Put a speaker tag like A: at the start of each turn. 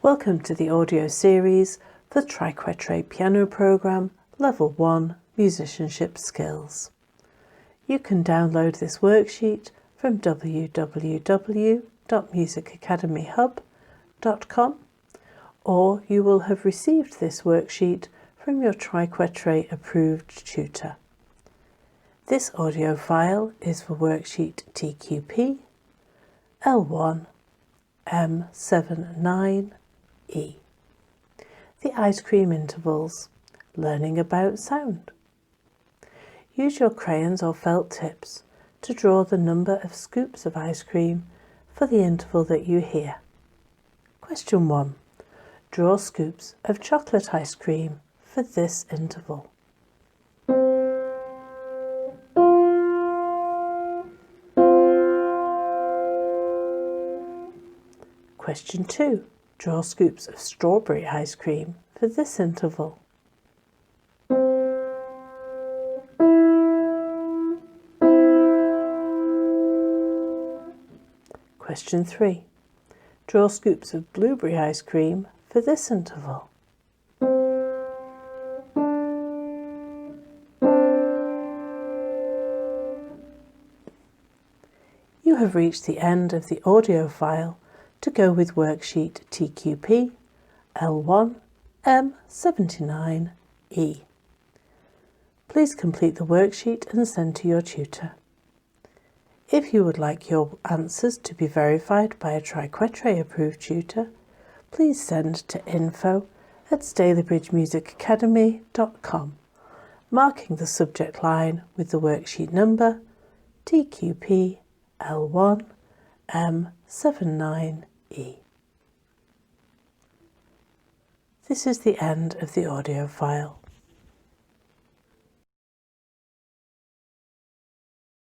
A: Welcome to the audio series for the Triquetre Piano Programme Level 1 Musicianship Skills. You can download this worksheet from www.musicacademyhub.com, or you will have received this worksheet from your Triquetre approved tutor. This audio file is for worksheet TQP L1 M79E. The ice cream intervals, learning about sound. Use your crayons or felt tips to draw the number of scoops of ice cream for the interval that you hear. Question 1. Draw scoops of chocolate ice cream for this interval. Question 2. Draw scoops of strawberry ice cream for this interval. Question 3. Draw scoops of blueberry ice cream for this interval. You have reached the end of the audio file to go with worksheet TQP L1 M79E. Please complete the worksheet and send to your tutor. If you would like your answers to be verified by a Triquetre approved tutor, please send to info@staleybridgemusicacademy.com, marking the subject line with the worksheet number TQP L1 M79E. This is the end of the audio file.